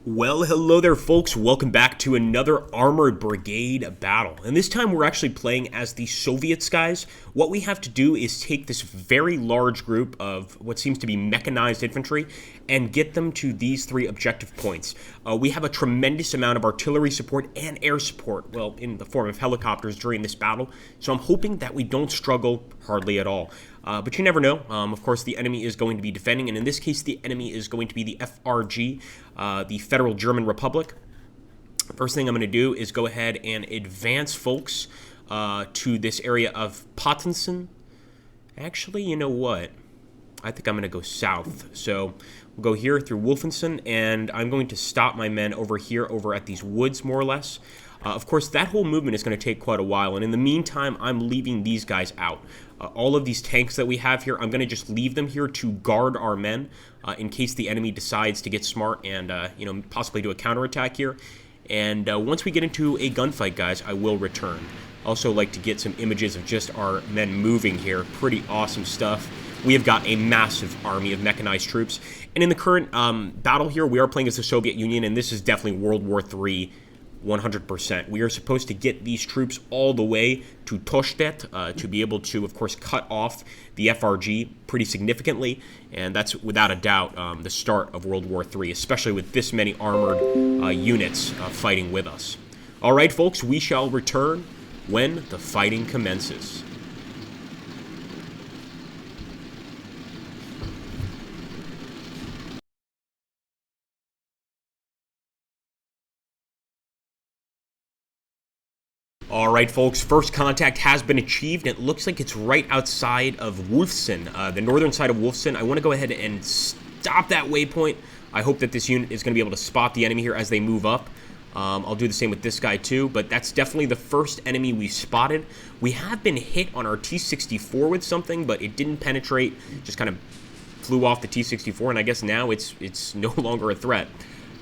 Well, hello there, folks. Welcome back to another Armored Brigade battle. And this time we're actually playing as the Soviets, guys. What we have to do is take this very large group of what seems to be mechanized infantry and get them to these three objective points. We have a tremendous amount of artillery support and air support, well, in the form of helicopters during this battle. So I'm hoping that we don't struggle hardly at all. But you never know. Of course, the enemy is going to be defending, and in this case, the enemy is going to be the FRG, the Federal German Republic. First thing I'm going to do is go ahead and advance, folks, to this area of Potensen. Actually, you know what? I think I'm going to go south. So we'll go here through Wolfenson, and I'm going to stop my men over here, over at these woods, more or less. Of course, that whole movement is going to take quite a while, and in the meantime, I'm leaving these guys out. All of these tanks that we have here, I'm going to just leave them here to guard our men in case the enemy decides to get smart and, possibly do a counterattack here. And once we get into a gunfight, guys, I will return. Also like to get some images of just our men moving here. Pretty awesome stuff. We have got a massive army of mechanized troops. And in the current battle here, we are playing as the Soviet Union, and this is definitely World War III 100%. We are supposed to get these troops all the way to Toshtet to be able to, of course, cut off the FRG pretty significantly, and that's without a doubt the start of World War III, especially with this many armored units fighting with us. All right, folks, we shall return when the fighting commences. All right, folks, first contact has been achieved. It looks like it's right outside of Wolfsen, the northern side of Wolfsen. I want to go ahead and stop that waypoint. I hope that this unit is going to be able to spot the enemy here as they move up. I'll do the same with this guy too, but that's definitely the first enemy we spotted. We have been hit on our T-64 with something, but it didn't penetrate, just kind of flew off the T-64, and I guess now it's no longer a threat.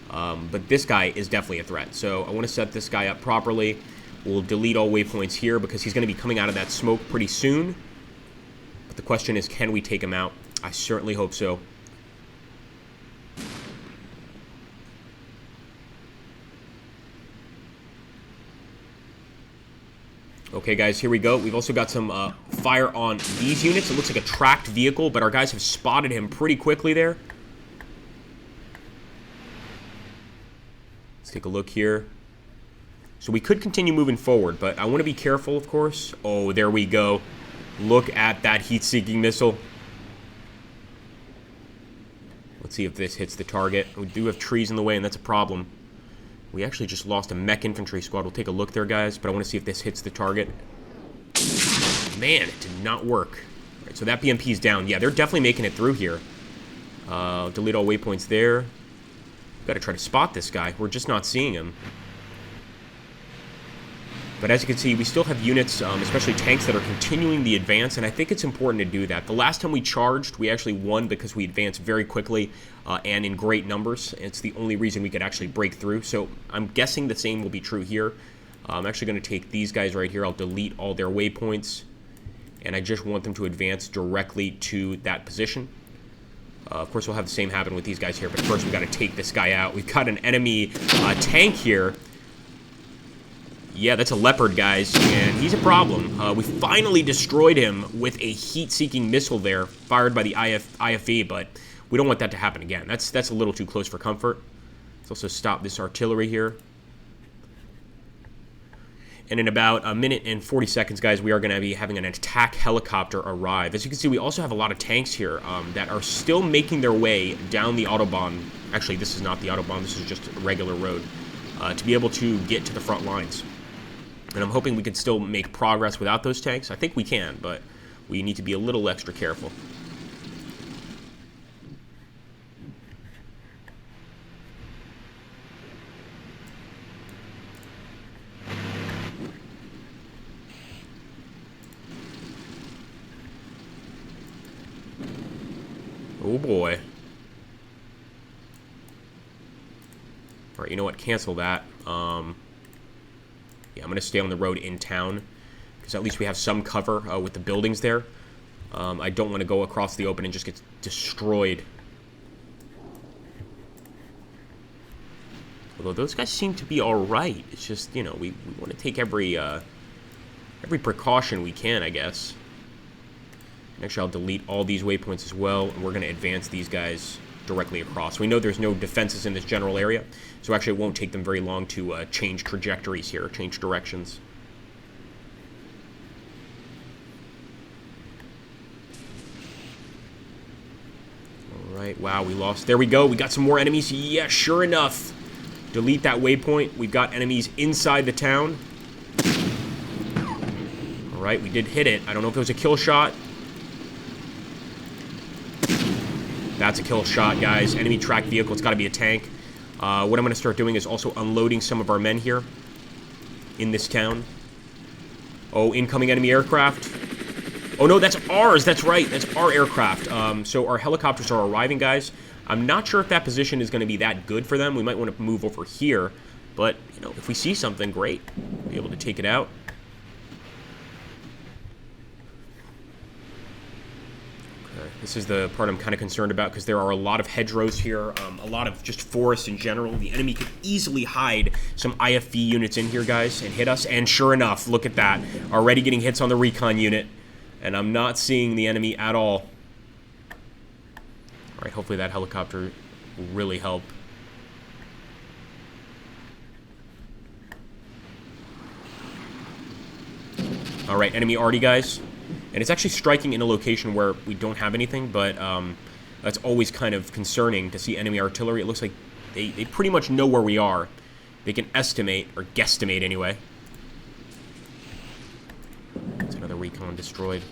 But this guy is definitely a threat, so I want to set this guy up properly. We'll delete all waypoints here because he's going to be coming out of that smoke pretty soon. But the question is, can we take him out? I certainly hope so. Okay, guys, here we go. We've also got some fire on these units. It looks like a tracked vehicle, but our guys have spotted him pretty quickly there. Let's take a look here. So we could continue moving forward, but I want to be careful, of course. Oh, there we go. Look at that heat-seeking missile. Let's see if this hits the target. We do have trees in the way, and that's a problem. We actually just lost a mech infantry squad. We'll take a look there, guys, but I want to see if this hits the target. Man, it did not work. All right, so that BMP is down. Yeah, they're definitely making it through here. Delete all waypoints there. Got to try to spot this guy. We're just not seeing him. But as you can see, we still have units, especially tanks, that are continuing the advance, and I think it's important to do that. The last time we charged, we actually won because we advanced very quickly and in great numbers. It's the only reason we could actually break through, so I'm guessing the same will be true here. I'm actually going to take these guys right here. I'll delete all their waypoints, and I just want them to advance directly to that position. Of course, we'll have the same happen with these guys here, but first we've got to take this guy out. We've got an enemy tank here. Yeah, that's a Leopard, guys, and he's a problem. We finally destroyed him with a heat-seeking missile there, fired by the IFE, but we don't want that to happen again. That's a little too close for comfort. Let's also stop this artillery here. And in about a minute and 40 seconds, guys, we are going to be having an attack helicopter arrive. As you can see, we also have a lot of tanks here that are still making their way down the Autobahn. Actually, this is not the Autobahn. This is just a regular road to be able to get to the front lines. And I'm hoping we can still make progress without those tanks. I think we can, but we need to be a little extra careful. Oh boy. Alright, you know what? Cancel that. Yeah, I'm going to stay on the road in town, because at least we have some cover with the buildings there. I don't want to go across the open and just get destroyed. Although those guys seem to be alright. It's just, you know, we want to take every precaution we can, I guess. Actually, I'll delete all these waypoints as well, and we're going to advance these guys directly across. We know there's no defenses in this general area, so actually it won't take them very long to change trajectories here, change directions. Alright, wow, we lost. There we go, we got some more enemies. Yeah, sure enough. Delete that waypoint. We've got enemies inside the town. Alright, we did hit it. I don't know if it was a kill shot. That's a kill shot, guys. Enemy tracked vehicle. It's got to be a tank. What I'm going to start doing is also unloading some of our men here in this town. Oh, incoming enemy aircraft. Oh, no, that's ours. That's right. That's our aircraft. So our helicopters are arriving, guys. I'm not sure if that position is going to be that good for them. We might want to move over here. But, you know, if we see something, great. We'll be able to take it out. This is the part I'm kind of concerned about because there are a lot of hedgerows here, a lot of just forests in general. The enemy could easily hide some IFV units in here, guys, and hit us. And sure enough, look at that. Already getting hits on the recon unit, and I'm not seeing the enemy at all. All right, hopefully that helicopter will really help. All right, enemy arty, guys. And it's actually striking in a location where we don't have anything, but that's always kind of concerning to see enemy artillery. It looks like they pretty much know where we are. They can estimate, or guesstimate anyway. That's another recon destroyed.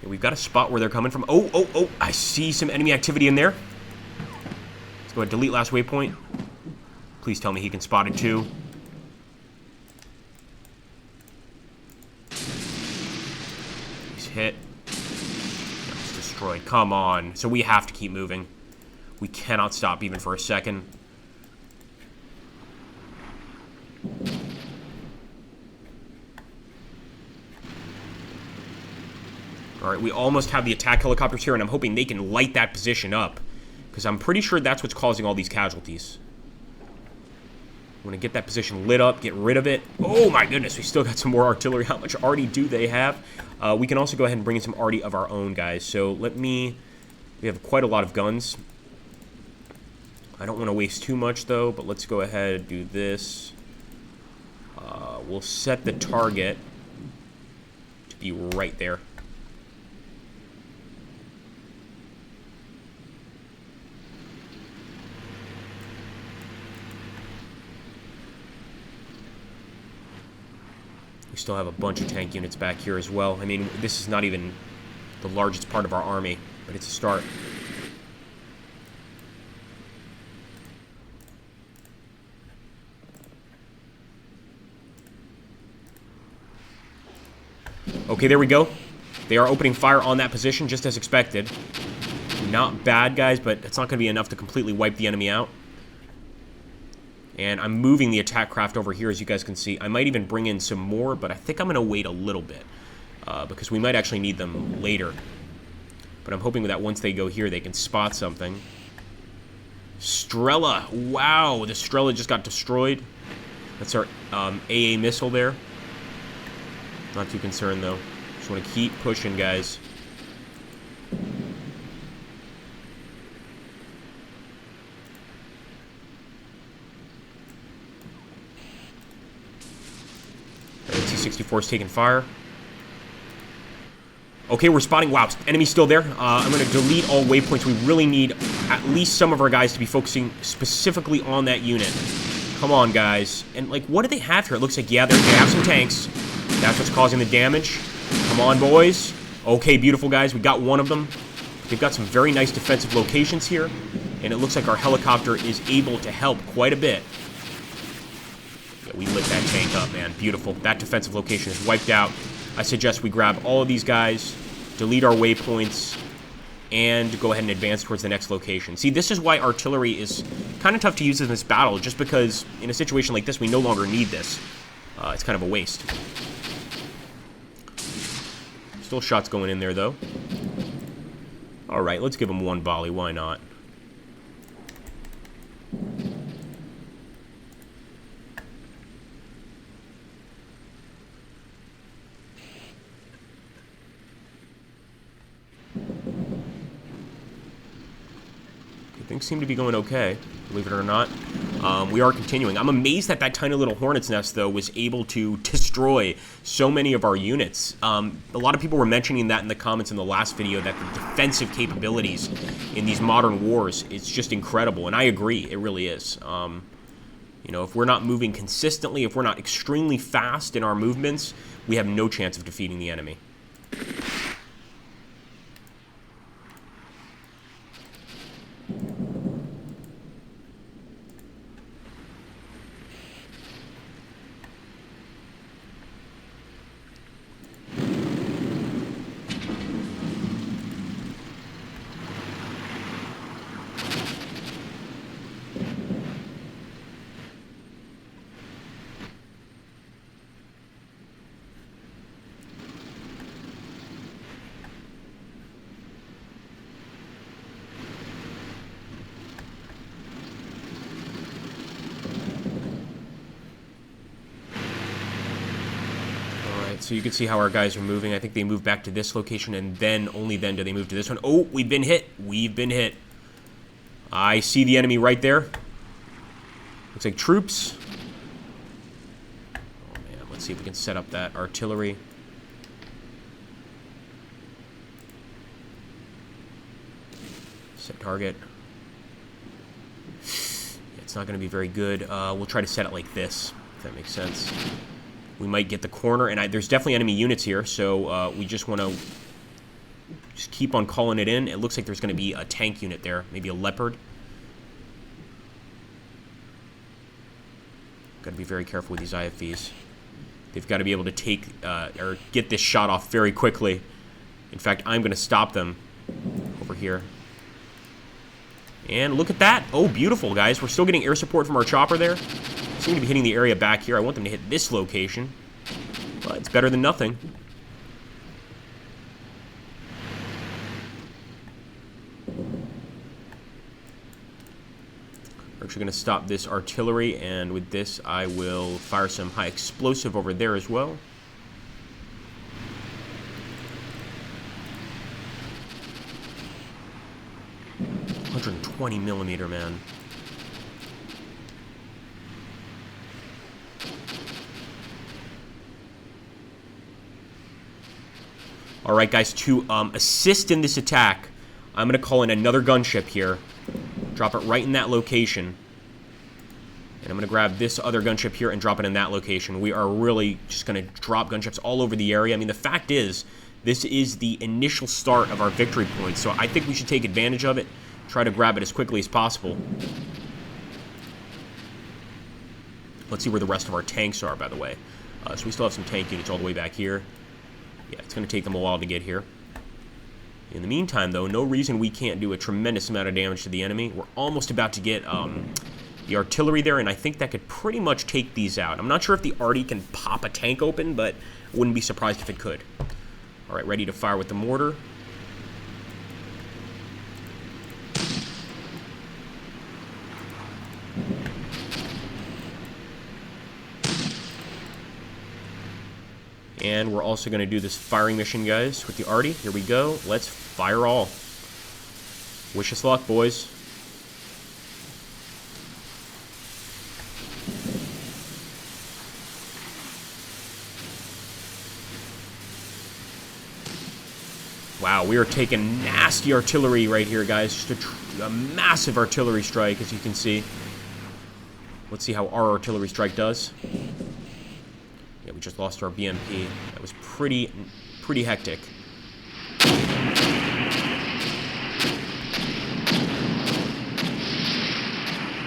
We've got a spot where they're coming from. Oh, I see some enemy activity in there. Let's go ahead and delete last waypoint. Please tell me he can spot it too. He's hit. He's destroyed. Come on. So we have to keep moving. We cannot stop even for a second. Alright, we almost have the attack helicopters here, and I'm hoping they can light that position up. Because I'm pretty sure that's what's causing all these casualties. I want to get that position lit up, get rid of it. Oh my goodness, we still got some more artillery. How much arty do they have? We can also go ahead and bring in some arty of our own, guys. So we have quite a lot of guns. I don't want to waste too much, though, but let's go ahead and do this. We'll set the target to be right there. We still have a bunch of tank units back here as well. I mean, this is not even the largest part of our army, but it's a start. Okay, there we go. They are opening fire on that position, just as expected. Not bad, guys, but it's not going to be enough to completely wipe the enemy out. And I'm moving the attack craft over here, as you guys can see. I might even bring in some more, but I think I'm going to wait a little bit. Because we might actually need them later. But I'm hoping that once they go here, they can spot something. Strela. Wow, the Strela just got destroyed. That's our AA missile there. Not too concerned, though. Just want to keep pushing, guys. T-64 is taking fire. Okay, we're spotting. Wow, enemy's still there. I'm going to delete all waypoints. We really need at least some of our guys to be focusing specifically on that unit. Come on, guys. And, like, what do they have here? It looks like, yeah, they have some tanks. That's what's causing the damage. Come on, boys. Okay, beautiful, guys. We got one of them. They've got some very nice defensive locations here. And it looks like our helicopter is able to help quite a bit. Yeah, we lit that tank up, man. Beautiful. That defensive location is wiped out. I suggest we grab all of these guys delete our waypoints, and go ahead and advance towards the next location. See, this is why artillery is kind of tough to use in this battle, just because in a situation like this, we no longer need this. It's kind of a waste. Still shots going in there, though. Alright, let's give them one volley. Why not? Things seem to be going okay, believe it or not. We are continuing. I'm amazed that that tiny little hornet's nest, though, was able to destroy so many of our units. A lot of people were mentioning that in the comments in the last video, that the defensive capabilities in these modern wars, it's just incredible. And I agree, it really is. You know, if we're not moving consistently, if we're not extremely fast in our movements, we have no chance of defeating the enemy. So you can see how our guys are moving. I think they move back to this location, and then, only then, do they move to this one. Oh, we've been hit. We've been hit. I see the enemy right there. Looks like troops. Oh, man. Let's see if we can set up that artillery. Set target. It's not going to be very good. We'll try to set it like this, if that makes sense. We might get the corner, and there's definitely enemy units here, so we just want to just keep on calling it in. It looks like there's going to be a tank unit there, maybe a Leopard. Got to be very careful with these IFVs. They've got to be able to take or get this shot off very quickly. In fact, I'm going to stop them over here. And look at that. Oh, beautiful, guys. We're still getting air support from our chopper there. Seem to be hitting the area back here. I want them to hit this location, but it's better than nothing. We're actually going to stop this artillery, and with this I will fire some high explosive over there as well. .120mm, man. Alright, guys, to assist in this attack, I'm going to call in another gunship here. Drop it right in that location. And I'm going to grab this other gunship here and drop it in that location. We are really just going to drop gunships all over the area. I mean, the fact is, this is the initial start of our victory point, so I think we should take advantage of it, try to grab it as quickly as possible. Let's see where the rest of our tanks are, by the way. So we still have some tank units all the way back here. Yeah, it's going to take them a while to get here. In the meantime, though, no reason we can't do a tremendous amount of damage to the enemy. We're almost about to get the artillery there, and I think that could pretty much take these out. I'm not sure if the arty can pop a tank open, but I wouldn't be surprised if it could. All right, ready to fire with the mortar. And we're also going to do this firing mission, guys, with the arty. Here we go. Let's fire all. Wish us luck, boys. Wow, we are taking nasty artillery right here, guys. Just a massive artillery strike, as you can see. Let's see how our artillery strike does. Yeah, we just lost our BMP. That was pretty hectic.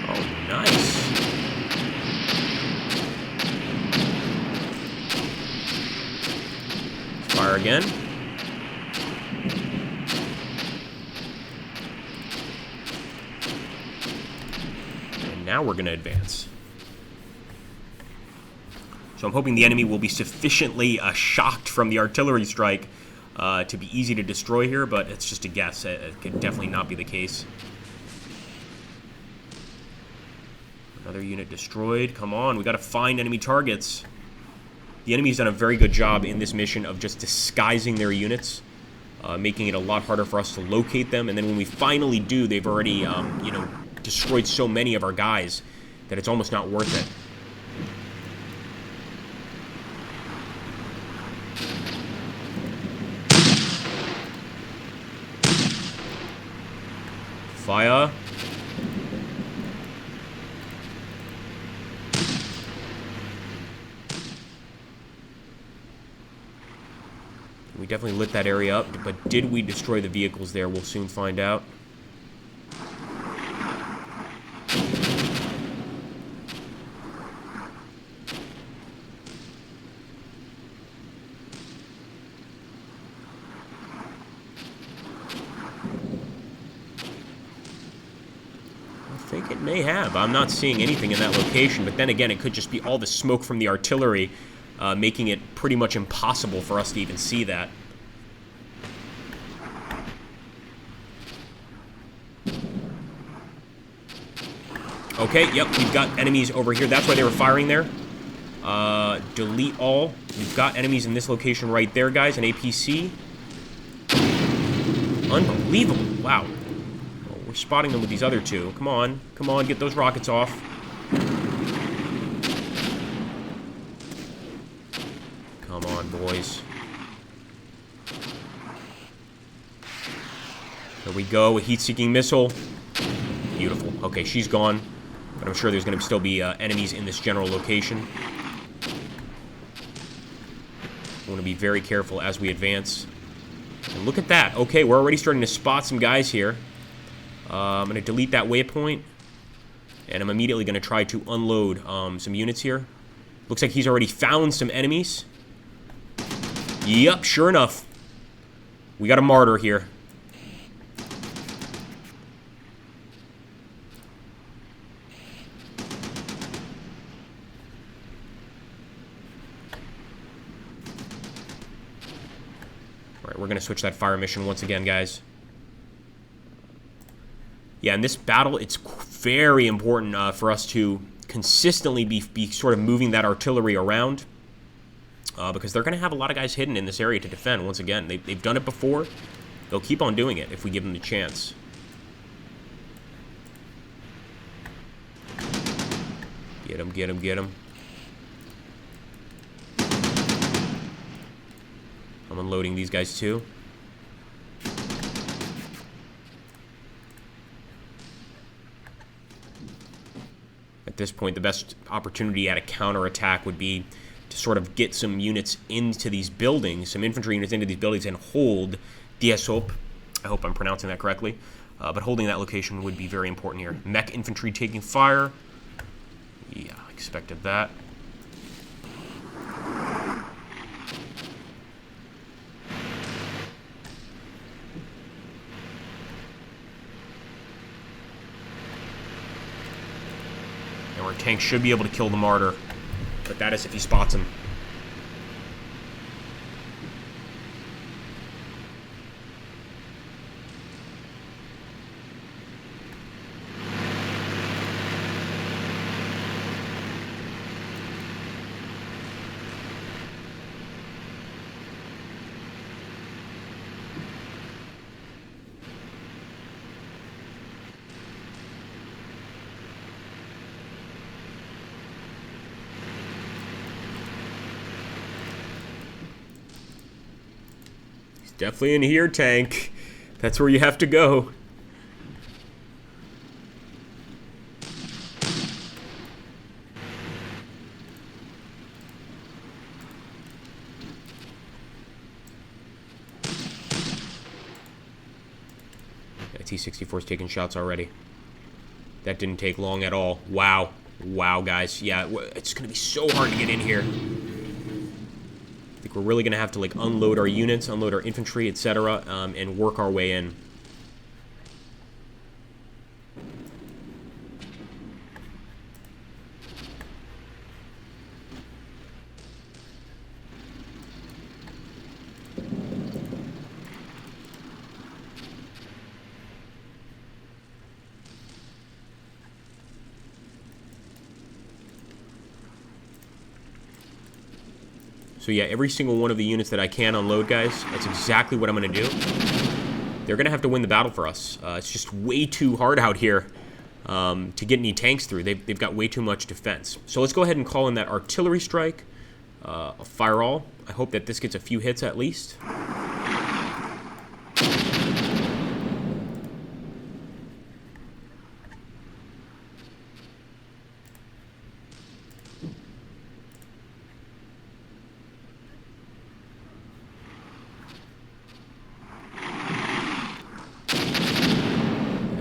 Oh, nice. Fire again. now we're going to advance. So I'm hoping the enemy will be sufficiently shocked from the artillery strike to be easy to destroy here, but it's just a guess. It could definitely not be the case. Another unit destroyed. Come on, we got to find enemy targets. The enemy's done a very good job in this mission of just disguising their units, making it a lot harder for us to locate them. And then when we finally do, they've already, you know, destroyed so many of our guys that it's almost not worth it. Fire. We definitely lit that area up, but did we destroy the vehicles there? We'll soon find out. I think it may have. I'm not seeing anything in that location, but then again, it could just be all the smoke from the artillery, making it pretty much impossible for us to even see that. Okay, yep, we've got enemies over here. That's why they were firing there. Delete all. We've got enemies in this location right there, guys. An APC. Unbelievable. Wow. Well, we're spotting them with these other two. Come on. Come on, get those rockets off. Come on, boys. There we go. A heat-seeking missile. Beautiful. Okay, she's gone. But I'm sure there's going to still be enemies in this general location. I want to be very careful as we advance. And look at that. Okay, we're already starting to spot some guys here. I'm going to delete that waypoint. And I'm immediately going to try to unload some units here. Looks like he's already found some enemies. Yep, sure enough. We got a martyr here. Alright, we're going to switch that fire mission once again, guys. Yeah, in this battle, it's very important for us to consistently be sort of moving that artillery around. Because they're going to have a lot of guys hidden in this area to defend. Once again, they've done it before. They'll keep on doing it if we give them the chance. Get him, get him, get him. I'm unloading these guys too. At this point, the best opportunity at a counterattack would be to sort of get some units into these buildings, some infantry units into these buildings, and hold DSOP. I hope I'm pronouncing that correctly. But holding that location would be very important here. Mech infantry taking fire. Yeah, I expected that. And our tank should be able to kill the martyr. But that is if he spots him. Definitely in here, tank. That's where you have to go. Yeah, T-64's taking shots already. That didn't take long at all. Wow. Wow, guys. Yeah, it's going to be so hard to get in here. I think we're really going to have to like unload our units, unload our infantry, etc., and work our way in. So yeah, every single one of the units that I can unload, guys, that's exactly what I'm going to do. They're going to have to win the battle for us. It's just way too hard out here to get any tanks through. They've got way too much defense. So let's go ahead and call in that artillery strike. A fire all. I hope that this gets a few hits at least.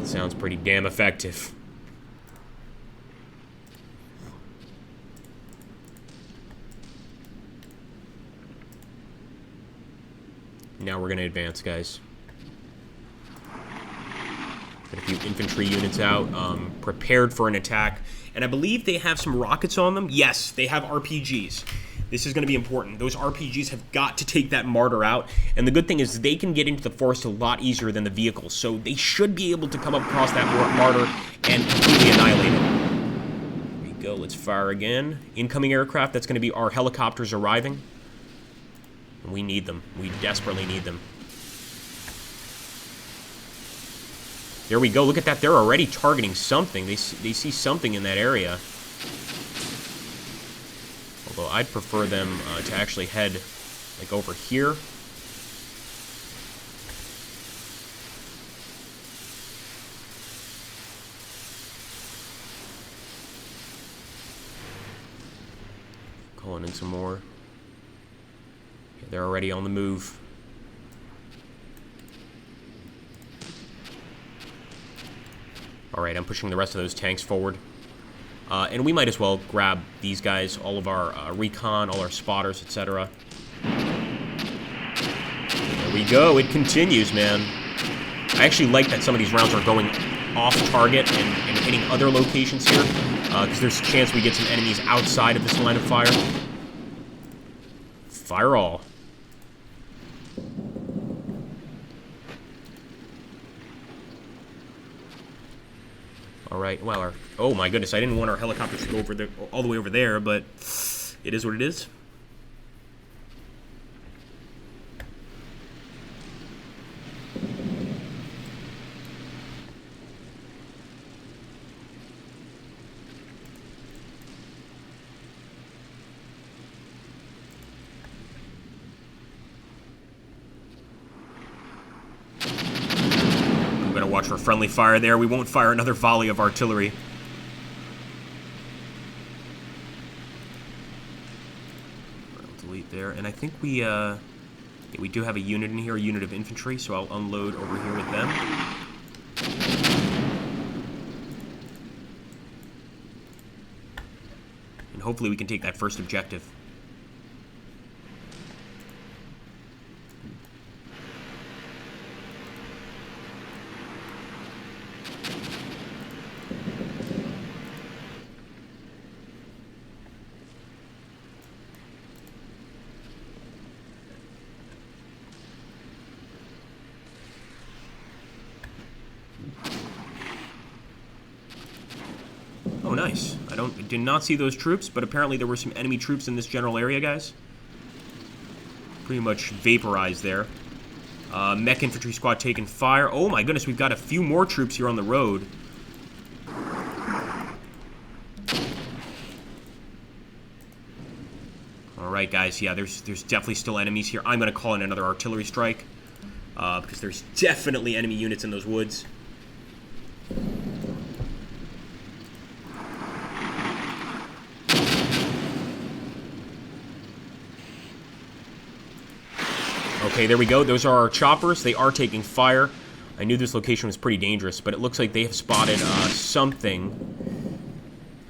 Sounds pretty damn effective. Now we're going to advance, guys. Got a few infantry units out, prepared for an attack. And I believe they have some rockets on them. Yes, they have RPGs. This is going to be important. Those RPGs have got to take that martyr out. And the good thing is they can get into the forest a lot easier than the vehicles. So they should be able to come up across that martyr and completely annihilate it. There we go. Let's fire again. Incoming aircraft. That's going to be our helicopters arriving. And we need them. We desperately need them. There we go. Look at that. They're already targeting something. They see something in that area. Although I'd prefer them to actually head, like, over here. Calling in some more. Yeah, they're already on the move. Alright, I'm pushing the rest of those tanks forward. And we might as well grab these guys, all of our recon, all our spotters, etc. There we go. It continues, man. I actually like that some of these rounds are going off target and hitting other locations here, because there's a chance we get some enemies outside of this line of fire. Fire all. Alright, well, oh my goodness, I didn't want our helicopters to go over there, all the way over there, but it is what it is. Watch for friendly fire there. We won't fire another volley of artillery. I'll delete there. And I think we do have a unit in here, a unit of infantry, so I'll unload over here with them. And hopefully we can take that first objective. Oh, nice. I did not see those troops, but apparently there were some enemy troops in this general area, guys. Pretty much vaporized there. Mech infantry squad taking fire. Oh my goodness, we've got a few more troops here on the road. Alright, guys, yeah, there's definitely still enemies here. I'm going to call in another artillery strike, because there's definitely enemy units in those woods. Okay, there we go. Those are our choppers. They are taking fire. I knew this location was pretty dangerous, but it looks like they have spotted something.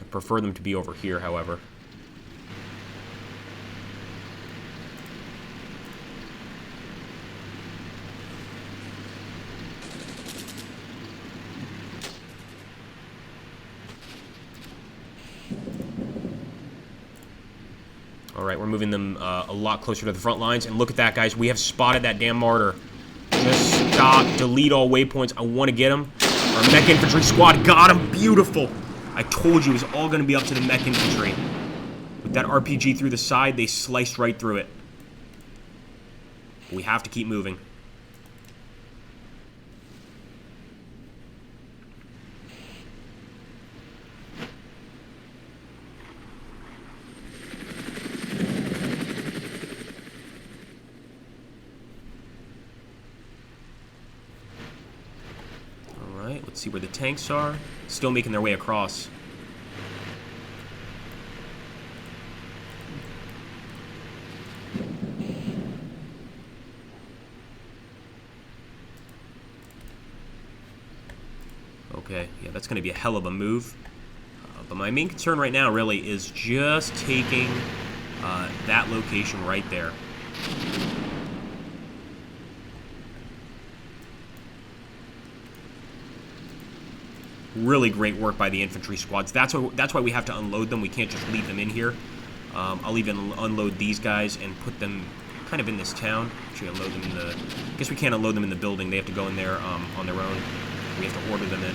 I prefer them to be over here, however. Alright, we're moving them a lot closer to the front lines. And look at that, guys. We have spotted that damn martyr. Just stop. Delete all waypoints. I want to get him. Our mech infantry squad got him. Beautiful. I told you it was all going to be up to the mech infantry. With That RPG through the side, they sliced right through it. We have to keep moving. Alright, let's see where the tanks are. Still making their way across. Okay, yeah, that's going to be a hell of a move. But my main concern right now, really, is just taking that location right there. Really great work by the infantry squads. That's why we have to unload them. We can't just leave them in here. I'll even unload these guys and put them kind of in this town. Actually, unload them in the... I guess we can't unload them in the building. They have to go in there on their own. We have to order them in.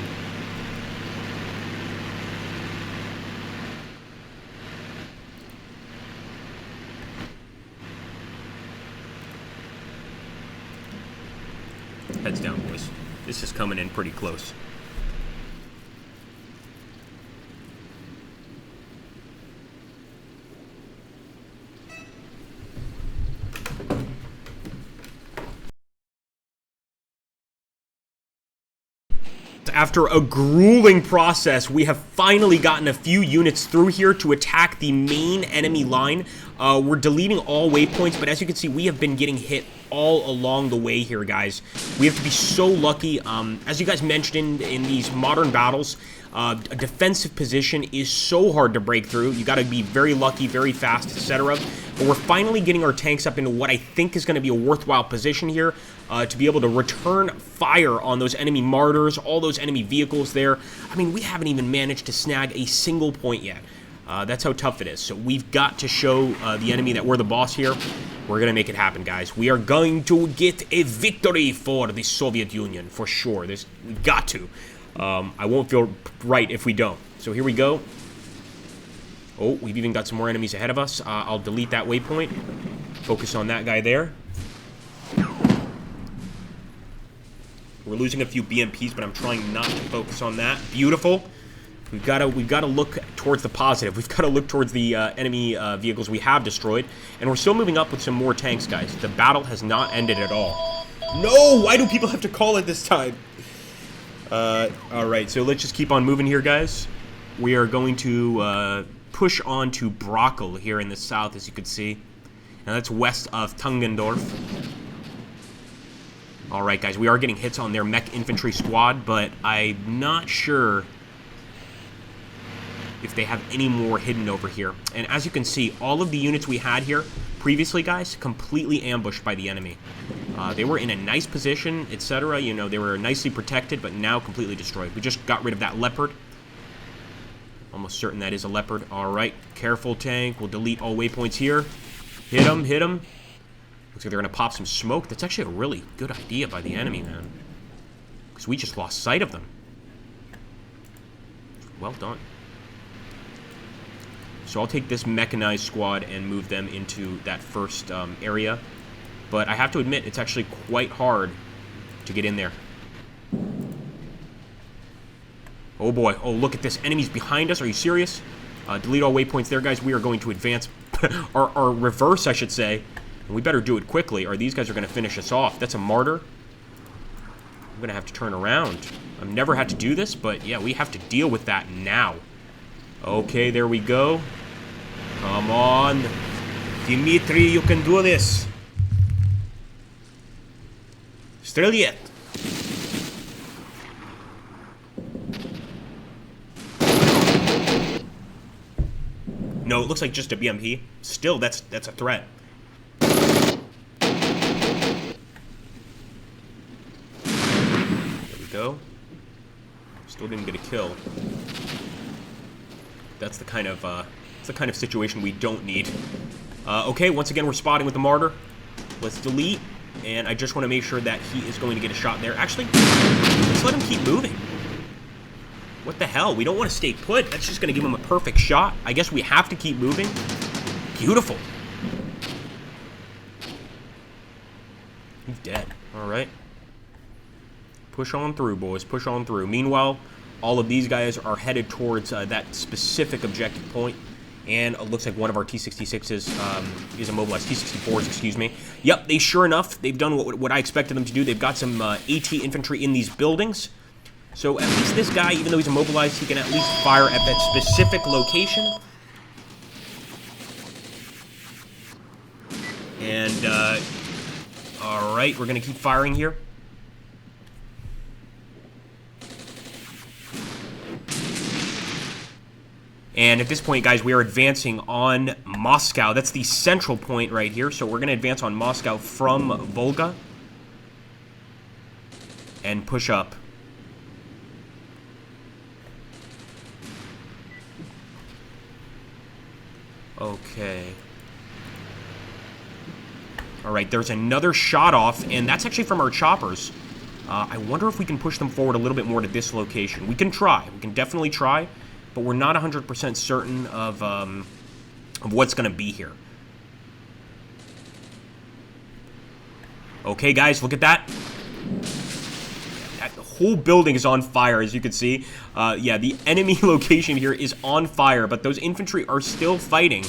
Heads down, boys. This is coming in pretty close. After a grueling process, we have finally gotten a few units through here to attack the main enemy line. We're deleting all waypoints, but as you can see, we have been getting hit all along the way here, guys. We have to be so lucky. As you guys mentioned in these modern battles, a defensive position is so hard to break through. You got to be very lucky, very fast, etc. But we're finally getting our tanks up into what I think is going to be a worthwhile position here to be able to return fire on those enemy martyrs, all those enemy vehicles there. I mean, we haven't even managed to snag a single point yet. That's how tough it is. So we've got to show the enemy that we're the boss here. We're going to make it happen, guys. We are going to get a victory for the Soviet Union, for sure. We've got to. I won't feel right if we don't. So here we go. Oh, we've even got some more enemies ahead of us. I'll delete that waypoint. Focus on that guy there. We're losing a few BMPs, but I'm trying not to focus on that. Beautiful. We've got to look towards the positive. We've got to look towards the enemy vehicles we have destroyed. And we're still moving up with some more tanks, guys. The battle has not ended at all. No! Why do people have to call it this time? Alright, so let's just keep on moving here, guys. We are going to push on to Brockel here in the south, as you can see. And that's west of Tungendorf. Alright, guys, we are getting hits on their mech infantry squad, but I'm not sure if they have any more hidden over here. And as you can see, all of the units we had here previously, guys, completely ambushed by the enemy. They were in a nice position, etc. You know, they were nicely protected, but now completely destroyed. We just got rid of that leopard. Almost certain that is a leopard. Alright, careful, tank. We'll delete all waypoints here. Hit them, hit them. Looks like they're going to pop some smoke. That's actually a really good idea by the enemy, man. Because we just lost sight of them. Well done. So I'll take this mechanized squad and move them into that first area. But I have to admit, it's actually quite hard to get in there. Oh boy. Oh, look at this. Enemies behind us. Are you serious? Delete all waypoints there, guys. We are going to advance. or reverse, I should say. And we better do it quickly, or these guys are going to finish us off. That's a martyr. I'm going to have to turn around. I've never had to do this, but yeah, we have to deal with that now. Okay, there we go. Come on. Dimitri, you can do this. Streliet. No, it looks like just a BMP. Still, that's a threat. There we go. Still didn't get a kill. That's the kind of situation we don't need. Okay, once again, we're spotting with the martyr. Let's delete. And I just want to make sure that he is going to get a shot there. Actually, let's let him keep moving. What the hell? We don't want to stay put. That's just going to give him a perfect shot. I guess we have to keep moving. Beautiful. He's dead. All right. Push on through, boys. Push on through. Meanwhile, all of these guys are headed towards that specific objective point. And it looks like one of our T-66s is immobilized. T-64s, excuse me. Yep, they sure enough, they've done what I expected them to do. They've got some AT infantry in these buildings. So at least this guy, even though he's immobilized, he can at least fire at that specific location. And, all right, we're going to keep firing here. And at this point, guys, we are advancing on Moscow. That's the central point right here. So we're going to advance on Moscow from Volga and push up. Okay. All right, there's another shot off, and that's actually from our choppers. I wonder if we can push them forward a little bit more to this location. We can try. We can definitely try. But we're not 100% certain of what's going to be here. Okay, guys, look at that. That whole building is on fire, as you can see. Yeah, the enemy location here is on fire, but those infantry are still fighting.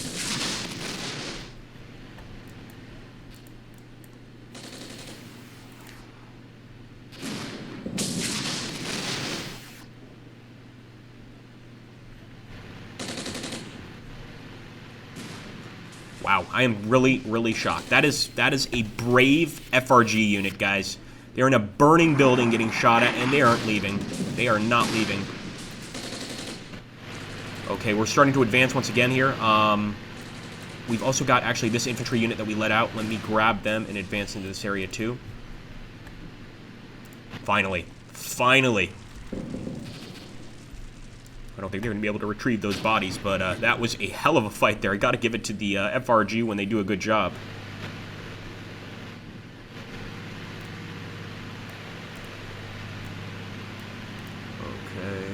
Wow, I am really, really shocked. That is a brave FRG unit, guys. They're in a burning building getting shot at, and they aren't leaving. They are not leaving. Okay, we're starting to advance once again here. We've also got, actually, this infantry unit that we let out. Let me grab them and advance into this area, too. Finally. Finally. I don't think they're going to be able to retrieve those bodies, but that was a hell of a fight there. I got to give it to the FRG when they do a good job. Okay.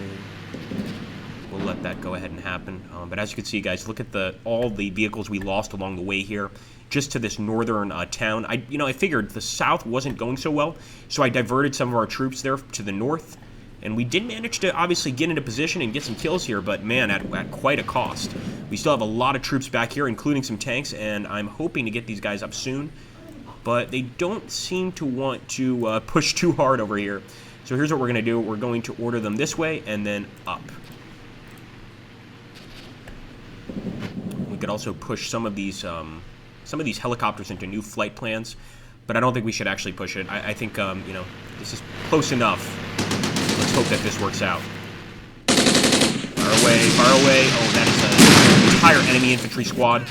We'll let that go ahead and happen. But as you can see, guys, look at all the vehicles we lost along the way here, just to this northern town. I figured the south wasn't going so well, so I diverted some of our troops there to the north. And we did manage to obviously get into position and get some kills here, but man, at quite a cost. We still have a lot of troops back here, including some tanks, and I'm hoping to get these guys up soon. But they don't seem to want to push too hard over here. So here's what we're going to do. We're going to order them this way and then up. We could also push some of these helicopters into new flight plans, but I don't think we should actually push it. I think, this is close enough. Let's hope that this works out. Fire away, fire away. Oh, that is an entire enemy infantry squad.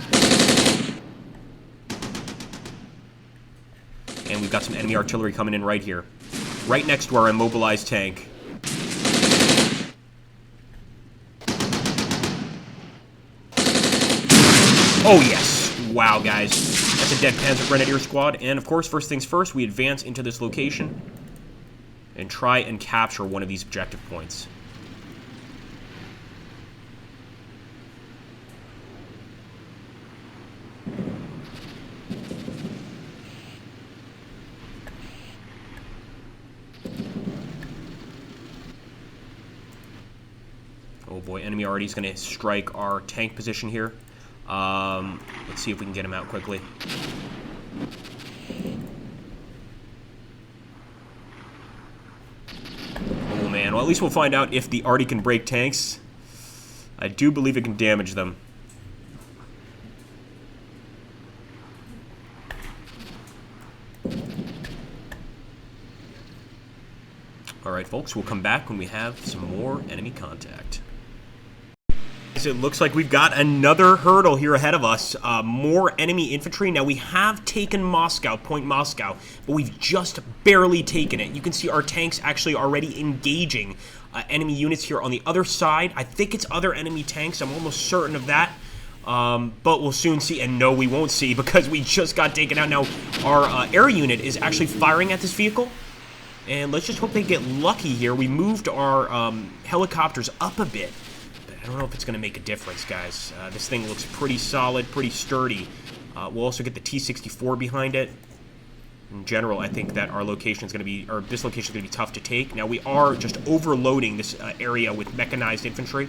And we've got some enemy artillery coming in right here. Right next to our immobilized tank. Oh, yes. Wow, guys. That's a dead Panzer Grenadier squad. And, of course, first things first, we advance into this location and try and capture one of these objective points. Oh boy, enemy already is going to strike our tank position here. Let's see if we can get him out quickly. Oh man, well at least we'll find out if the arty can break tanks. I do believe it can damage them. Alright folks, we'll come back when we have some more enemy contact. It looks like we've got another hurdle here ahead of us. More enemy infantry. Now, we have taken Moscow, Point Moscow, but we've just barely taken it. You can see our tanks actually already engaging enemy units here on the other side. I think it's other enemy tanks. I'm almost certain of that. But we'll soon see. And no, we won't see because we just got taken out. Now, our air unit is actually firing at this vehicle. And let's just hope they get lucky here. We moved our helicopters up a bit. I don't know if it's going to make a difference, guys. This thing looks pretty solid, pretty sturdy. We'll also get the T-64 behind it. In general, I think that our location is going to be, or this location is going to be tough to take. Now, we are just overloading this area with mechanized infantry.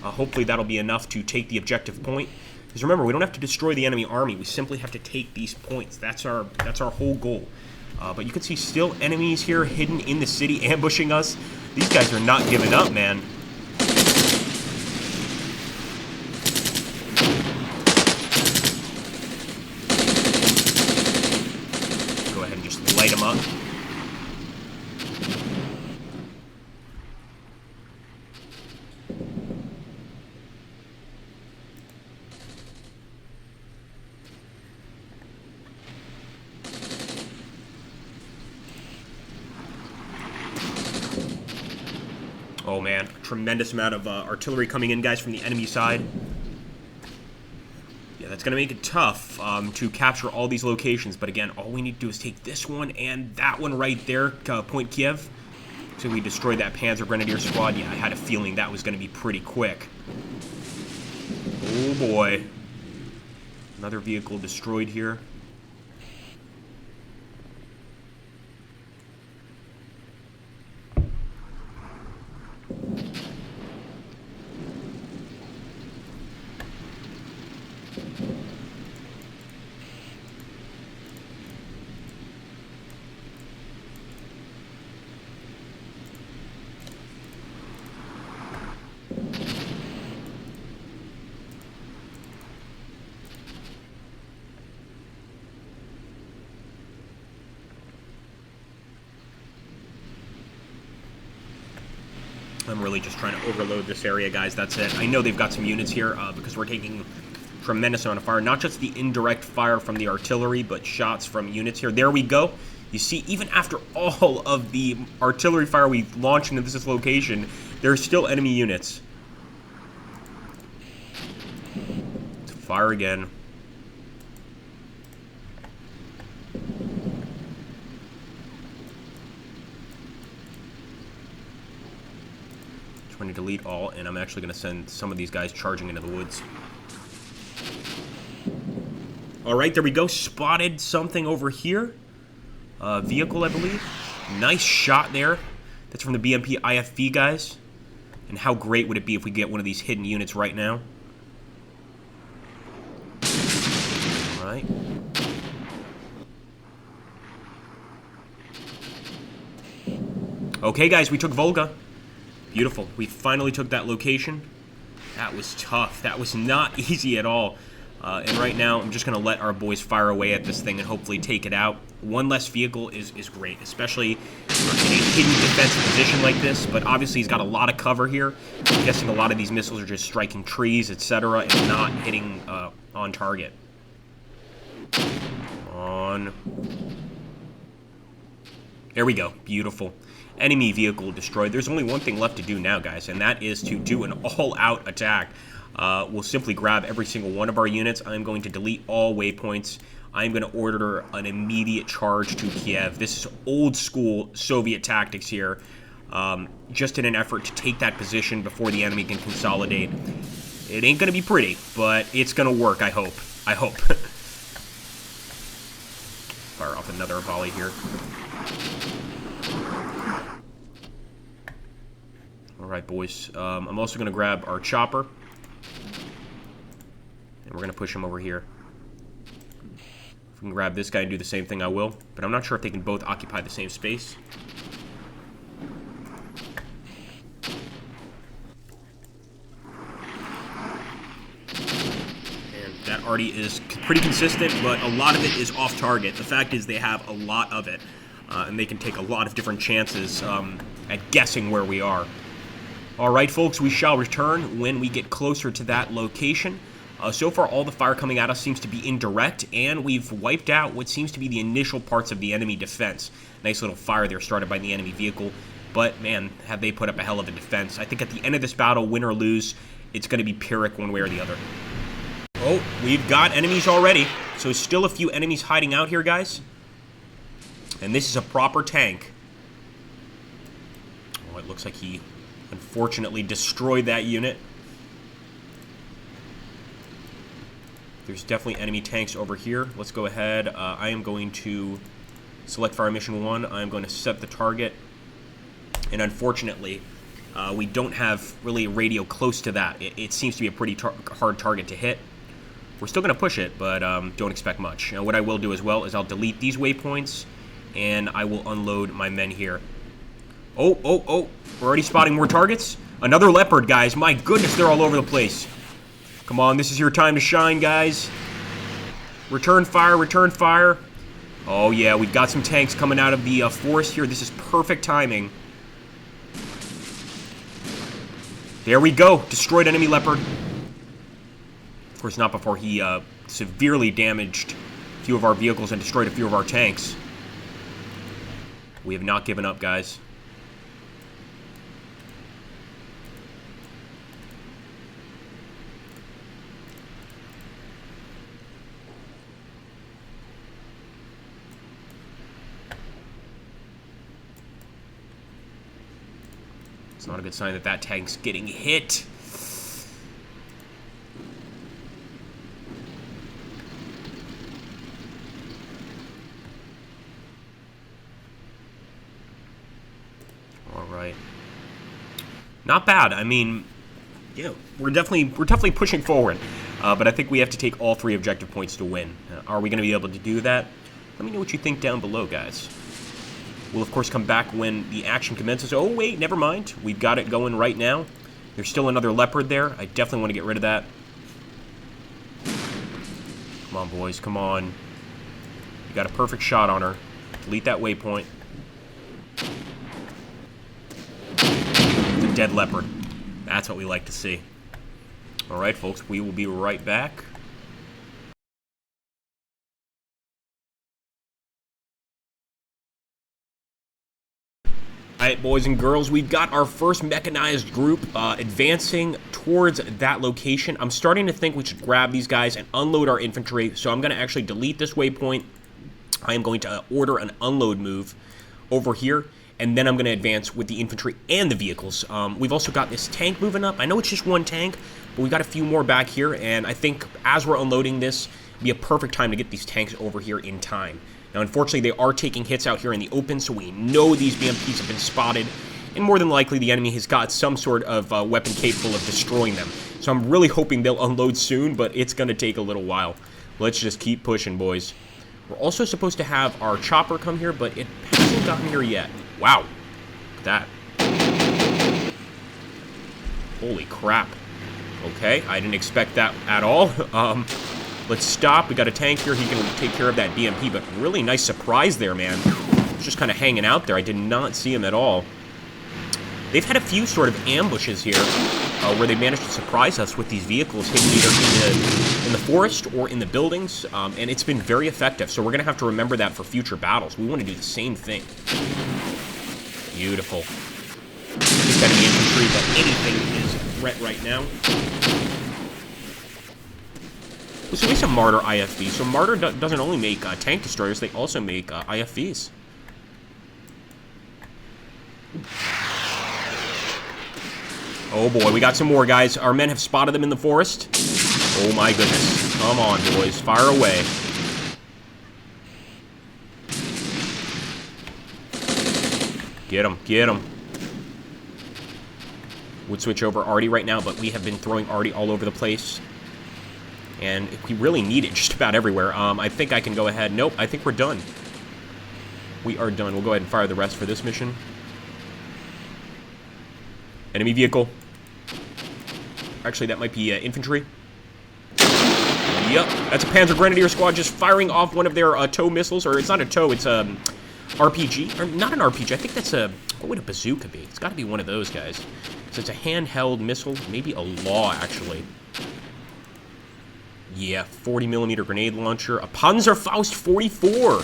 Hopefully, that'll be enough to take the objective point. Because remember, we don't have to destroy the enemy army. We simply have to take these points. That's our whole goal. But you can see still enemies here hidden in the city, ambushing us. These guys are not giving up, man. Go ahead and just light them up. Oh man, tremendous amount of artillery coming in, guys, from the enemy side. Yeah, that's going to make it tough to capture all these locations. But again, all we need to do is take this one and that one right there, Point Kiev. So we destroyed that Panzer Grenadier squad. Yeah, I had a feeling that was going to be pretty quick. Oh boy. Another vehicle destroyed here. I'm really just trying to overload this area, guys. That's it. I know they've got some units here because we're taking a tremendous amount of fire. Not just the indirect fire from the artillery, but shots from units here. There we go. You see, even after all of the artillery fire we launched into this location, there's still enemy units. Let's fire again. Trying to delete all, and I'm actually going to send some of these guys charging into the woods. Alright, there we go. Spotted something over here. Vehicle, I believe. Nice shot there. That's from the BMP IFV guys. And how great would it be if we get one of these hidden units right now? Alright. Okay, guys, we took Volga. Beautiful. We finally took that location. That was tough. That was not easy at all. And right now, I'm just going to let our boys fire away at this thing and hopefully take it out. One less vehicle is great, especially in a hidden defensive position like this. But obviously, he's got a lot of cover here. I'm guessing a lot of these missiles are just striking trees, etc., and not hitting on target. On. There we go. Beautiful. Enemy vehicle destroyed. There's only one thing left to do now, guys, and that is to do an all-out attack. We'll simply grab every single one of our units. I'm going to delete all waypoints. I'm going to order an immediate charge to Kiev. This is old-school Soviet tactics here, just in an effort to take that position before the enemy can consolidate. It ain't going to be pretty, but it's going to work, I hope. I hope. Fire off another volley here. Alright, boys. I'm also going to grab our chopper. And we're going to push him over here. If we can grab this guy and do the same thing, I will. But I'm not sure if they can both occupy the same space. And that arty is pretty consistent, but a lot of it is off target. The fact is they have a lot of it. And they can take a lot of different chances at guessing where we are. Alright, folks, we shall return when we get closer to that location. So far, all the fire coming at us seems to be indirect, and we've wiped out what seems to be the initial parts of the enemy defense. Nice little fire there started by the enemy vehicle, but, man, have they put up a hell of a defense. I think at the end of this battle, win or lose, it's going to be Pyrrhic one way or the other. Oh, we've got enemies already, so still a few enemies hiding out here, guys. And this is a proper tank. Oh, it looks like he unfortunately destroyed that unit. There's definitely enemy tanks over here. Let's go ahead. I am going to select fire mission 1. I'm going to set the target. And unfortunately, we don't have really a radio close to that. It seems to be a pretty hard target to hit. We're still going to push it, but don't expect much. Now, what I will do as well is I'll delete these waypoints, and I will unload my men here. Oh, oh, oh. We're already spotting more targets. Another Leopard, guys. My goodness, they're all over the place. Come on, this is your time to shine, guys. Return fire, return fire. Oh, yeah, we've got some tanks coming out of the forest here. This is perfect timing. There we go. Destroyed enemy Leopard. Of course, not before he severely damaged a few of our vehicles and destroyed a few of our tanks. We have not given up, guys. It's not a good sign that that tank's getting hit. All right. Not bad. I mean, yeah, we're definitely pushing forward. But I think we have to take all 3 objective points to win. Are we going to be able to do that? Let me know what you think down below, guys. We'll, of course, come back when the action commences. Oh, wait, never mind. We've got it going right now. There's still another Leopard there. I definitely want to get rid of that. Come on, boys. Come on. You got a perfect shot on her. Delete that waypoint. It's a dead Leopard. That's what we like to see. All right, folks. We will be right back. Alright, boys and girls, we've got our first mechanized group advancing towards that location. I'm starting to think we should grab these guys and unload our infantry, so I'm going to actually delete this waypoint. I am going to order an unload move over here, and then I'm going to advance with the infantry and the vehicles. We've also got this tank moving up. I know it's just one tank, but we've got a few more back here, and I think as we're unloading this, it'll be a perfect time to get these tanks over here in time. Now, unfortunately, they are taking hits out here in the open, so we know these BMPs have been spotted, and more than likely, the enemy has got some sort of weapon capable of destroying them. So I'm really hoping they'll unload soon, but it's going to take a little while. Let's just keep pushing, boys. We're also supposed to have our chopper come here, but it hasn't gotten here yet. Wow. Look at that. Holy crap. Okay, I didn't expect that at all. Let's stop. We got a tank here. He can take care of that BMP, but really nice surprise there, man. He's just kind of hanging out there. I did not see him at all. They've had a few sort of ambushes here where they managed to surprise us with these vehicles hidden either in the forest or in the buildings, and it's been very effective. So we're going to have to remember that for future battles. We want to do the same thing. Beautiful. Just enemy infantry, but anything is a threat right now. So we have Martyr IFV. So Martyr doesn't only make tank destroyers, they also make IFVs. Oh boy, we got some more, guys. Our men have spotted them in the forest. Oh my goodness. Come on, boys. Fire away. Get them, get them. Would switch over Artie right now, but we have been throwing Artie all over the place. And we really need it just about everywhere. I think I can go ahead. Nope, I think we're done. We are done. We'll go ahead and fire the rest for this mission. Enemy vehicle. Actually, that might be infantry. Yep, that's a Panzer Grenadier squad just firing off one of their tow missiles. Or it's not a tow, it's a RPG. Or not an RPG, I think that's a... What would a bazooka be? It's got to be one of those guys. So it's a handheld missile. Maybe a law, actually. Yeah, 40mm grenade launcher. A Panzerfaust 44.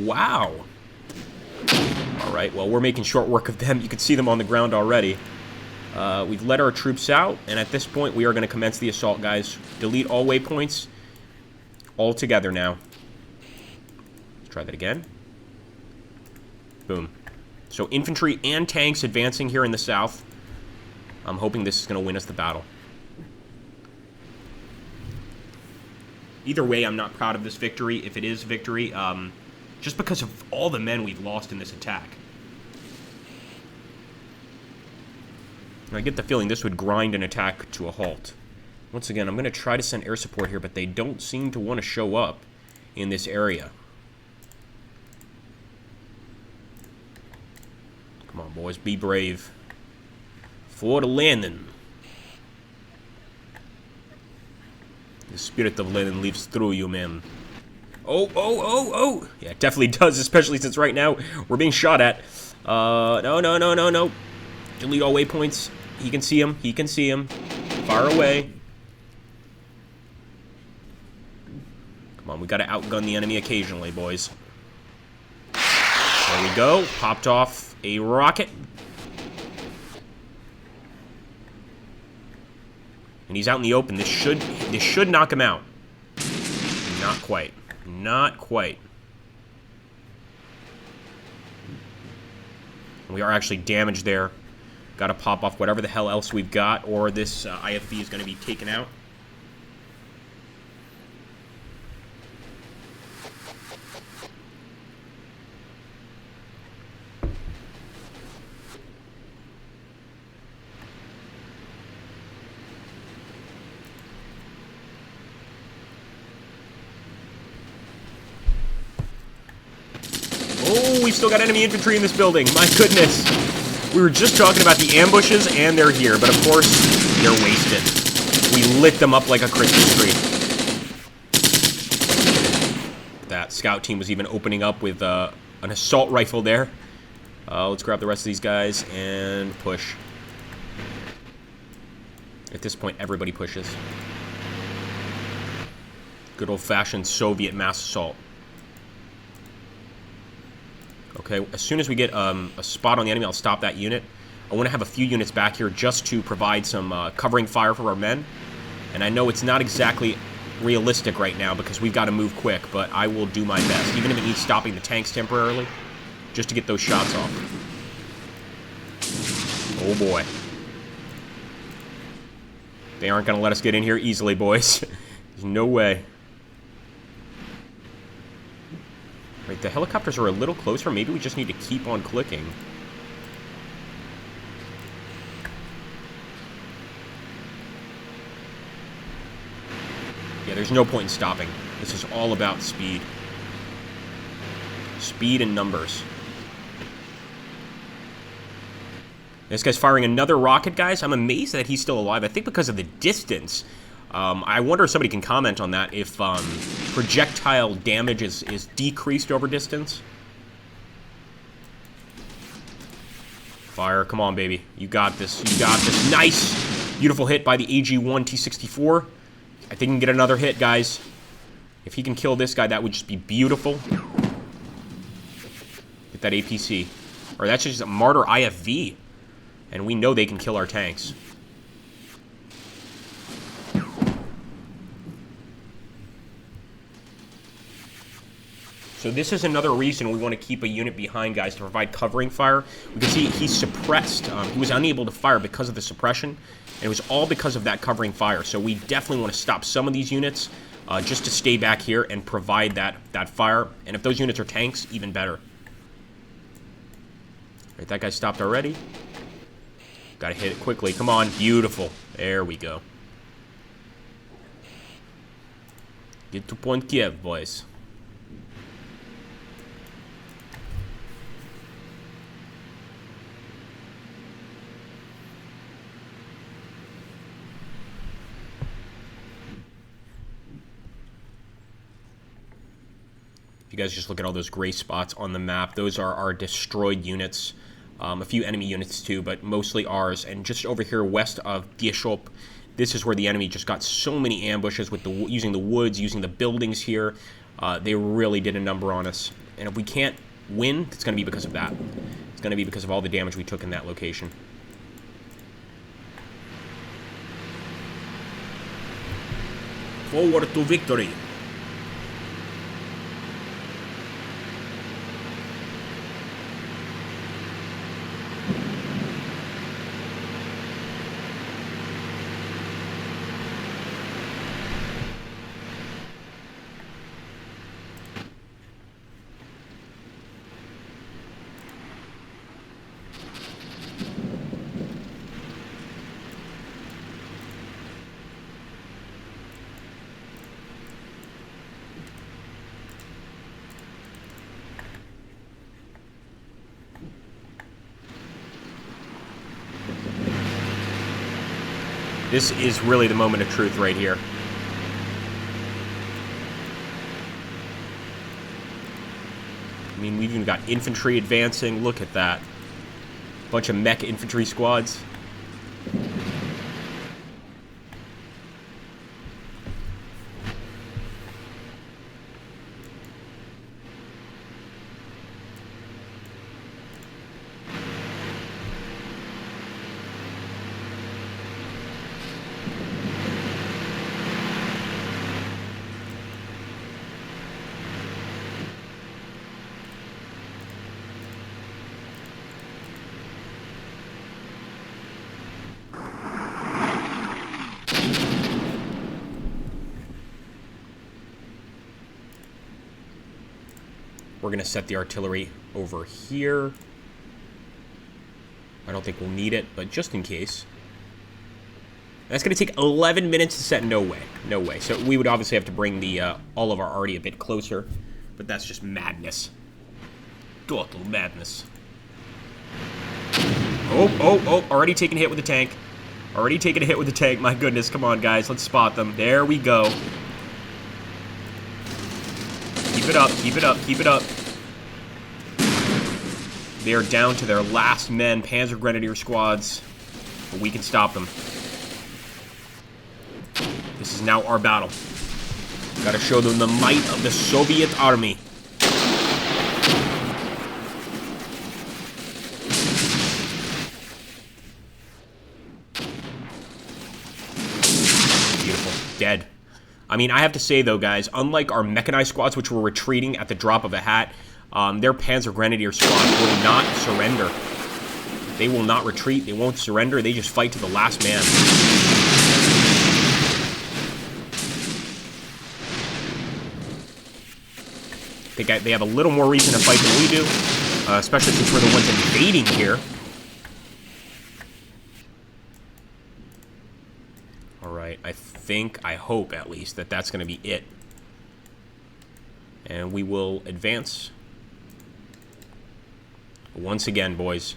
Wow. Alright, well, we're making short work of them. You can see them on the ground already. We've let our troops out, and at this point, we are going to commence the assault, guys. Delete all waypoints. All together now. Let's try that again. Boom. So, infantry and tanks advancing here in the south. I'm hoping this is going to win us the battle. Either way, I'm not proud of this victory, if it is victory, just because of all the men we've lost in this attack. I get the feeling this would grind an attack to a halt. Once again, I'm going to try to send air support here, but they don't seem to want to show up in this area. Come on, boys, be brave. For the landing. The spirit of Lenin lives through you, man. Oh. Yeah, it definitely does, especially since right now we're being shot at. No. Delete all waypoints. He can see him. Far away. Come on, we gotta outgun the enemy occasionally, boys. There we go. Popped off a rocket. And he's out in the open. This should knock him out. Not quite. Not quite. We are actually damaged there. Got to pop off whatever the hell else we've got, or this IFV is going to be taken out. Oh, we've still got enemy infantry in this building. My goodness. We were just talking about the ambushes, and they're here. But, of course, they're wasted. We lit them up like a Christmas tree. That scout team was even opening up with an assault rifle there. Let's grab the rest of these guys and push. At this point, everybody pushes. Good old-fashioned Soviet mass assault. Okay, as soon as we get a spot on the enemy, I'll stop that unit. I want to have a few units back here just to provide some covering fire for our men. And I know it's not exactly realistic right now because we've got to move quick, but I will do my best, even if it means stopping the tanks temporarily, just to get those shots off. Oh boy. They aren't going to let us get in here easily, boys. There's no way. Right, the helicopters are a little closer. Maybe we just need to keep on clicking. Yeah, there's no point in stopping. This is all about speed. Speed and numbers. This guy's firing another rocket, guys. I'm amazed that he's still alive. I think because of the distance. I wonder if somebody can comment on that, if projectile damage is decreased over distance. Fire, come on, baby. You got this. You got this. Nice! Beautiful hit by the AG-1 T-64. I think he can get another hit, guys. If he can kill this guy, that would just be beautiful. Get that APC. Or that's just a Martyr IFV. And we know they can kill our tanks. So this is another reason we want to keep a unit behind, guys, to provide covering fire. We can see he's suppressed. He was unable to fire because of the suppression. And it was all because of that covering fire. So we definitely want to stop some of these units just to stay back here and provide that fire. And if those units are tanks, even better. Right, that guy stopped already. Got to hit it quickly. Come on. Beautiful. There we go. Get to Point Kiev, boys. If you guys just look at all those gray spots on the map, those are our destroyed units. A few enemy units too, but mostly ours. And just over here west of Dieshop, this is where the enemy just got so many ambushes with using the woods, using the buildings here. They really did a number on us. And if we can't win, it's going to be because of that. It's going to be because of all the damage we took in that location. Forward to victory. This is really the moment of truth right here. I mean, we've even got infantry advancing. Look at that. Bunch of mech infantry squads. We're going to set the artillery over here. I don't think we'll need it, but just in case. That's going to take 11 minutes to set. No way. No way. So we would obviously have to bring the all of our arty a bit closer, but that's just madness. Total madness. Oh, already taking a hit with the tank. Already taking a hit with the tank. My goodness, come on, guys. Let's spot them. There we go. Keep it up, keep it up, keep it up. They are down to their last men, Panzer Grenadier squads. But we can stop them. This is now our battle. Gotta show them the might of the Soviet army. Beautiful. Dead. I mean, I have to say, though, guys, unlike our mechanized squads, which were retreating at the drop of a hat, their Panzer Grenadier squads will not surrender. They will not retreat. They won't surrender. They just fight to the last man. I think they have a little more reason to fight than we do, especially since we're the ones invading here. Alright, I hope at least, that that's going to be it. And we will advance. Once again, boys,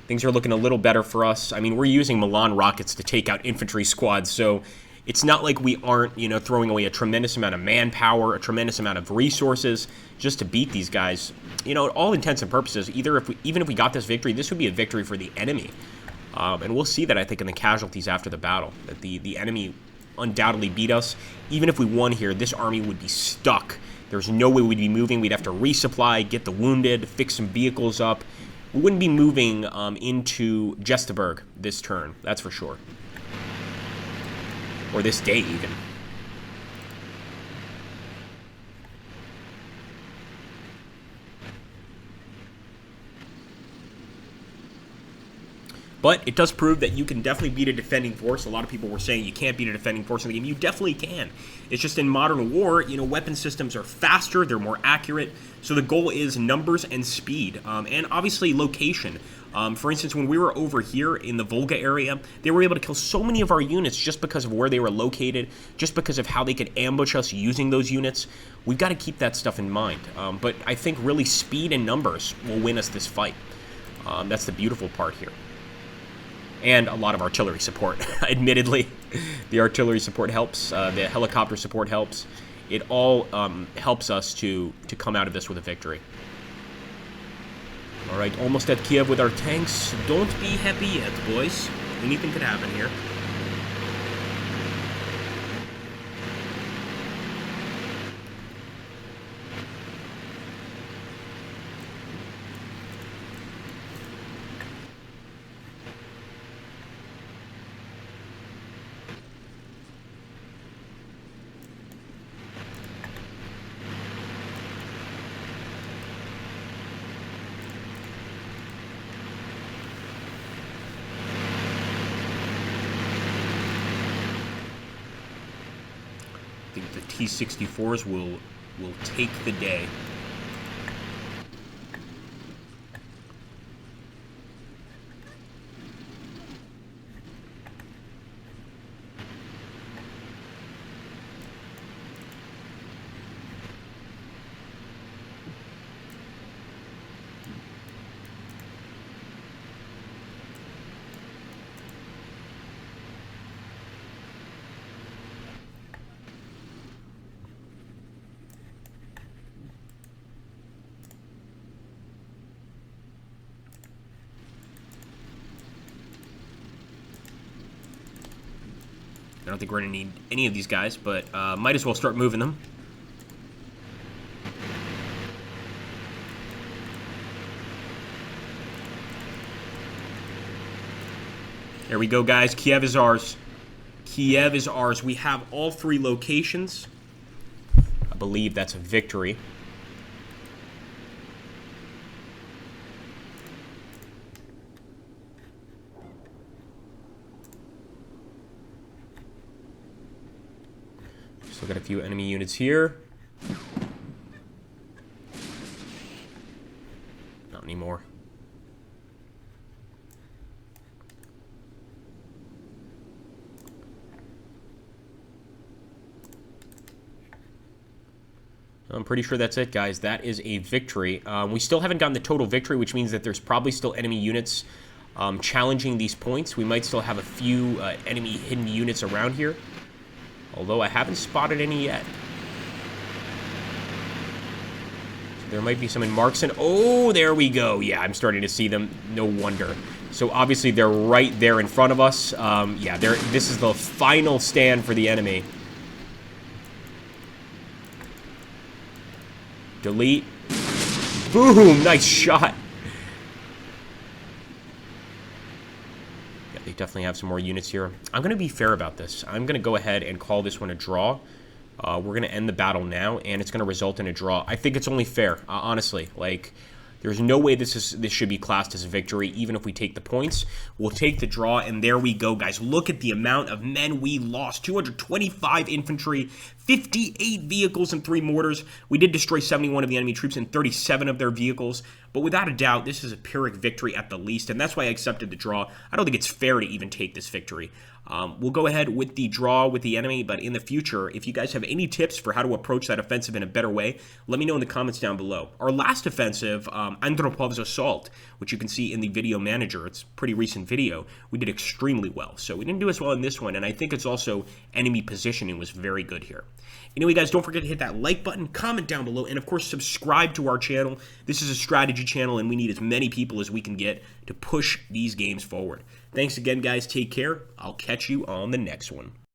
things are looking a little better for us. I mean, we're using Milan rockets to take out infantry squads, so it's not like we aren't, you know, throwing away a tremendous amount of manpower, a tremendous amount of resources just to beat these guys. You know, all intents and purposes, even if we got this victory, this would be a victory for the enemy. And we'll see that, I think, in the casualties after the battle, that the enemy undoubtedly beat us. Even if we won here, this army would be stuck. There's no way we'd be moving. We'd have to resupply, get the wounded, fix some vehicles up. We wouldn't be moving into Gestaburg this turn, that's for sure. Or this day, even. But it does prove that you can definitely beat a defending force. A lot of people were saying you can't beat a defending force in the game. You definitely can. It's just in modern war, you know, weapon systems are faster, they're more accurate. So the goal is numbers and speed, and obviously location. For instance, when we were over here in the Volga area, they were able to kill so many of our units just because of where they were located, just because of how they could ambush us using those units. We've got to keep that stuff in mind. But I think really speed and numbers will win us this fight. That's the beautiful part here. And a lot of artillery support. Admittedly, the artillery support helps. The helicopter support helps. It all helps us to come out of this with a victory. All right, almost at Kiev with our tanks. Don't be happy yet, boys. Anything could happen here. I think the T-64s will take the day. I don't think we're going to need any of these guys, but might as well start moving them. There we go, guys. Kiev is ours. Kiev is ours. We have all 3 locations. I believe that's a victory. Still got a few enemy units here. Not anymore. I'm pretty sure that's it, guys. That is a victory. We still haven't gotten the total victory, which means that there's probably still enemy units challenging these points. We might still have a few enemy hidden units around here, although I haven't spotted any yet. So there might be some in Markson. Oh, there we go. Yeah, I'm starting to see them. No wonder. So obviously they're right there in front of us. Yeah, this is the final stand for the enemy. Delete. Boom! Nice shot. Yeah, they definitely have some more units here. I'm going to be fair about this. I'm going to go ahead and call this one a draw. We're going to end the battle now, and it's going to result in a draw. I think it's only fair, honestly. Like, there's no way this should be classed as a victory, even if we take the points. We'll take the draw, and there we go, guys. Look at the amount of men we lost. 225 infantry, 58 vehicles, and 3 mortars. We did destroy 71 of the enemy troops and 37 of their vehicles. But without a doubt, this is a Pyrrhic victory at the least, and that's why I accepted the draw. I don't think it's fair to even take this victory. We'll go ahead with the draw with the enemy, but in the future, if you guys have any tips for how to approach that offensive in a better way, let me know in the comments down below. Our last offensive, Andropov's Assault, which you can see in the video manager, it's a pretty recent video, we did extremely well. So we didn't do as well in this one, and I think it's also enemy positioning was very good here. Anyway, guys, don't forget to hit that like button, comment down below, and of course, subscribe to our channel. This is a strategy channel, and we need as many people as we can get to push these games forward. Thanks again, guys. Take care. I'll catch you on the next one.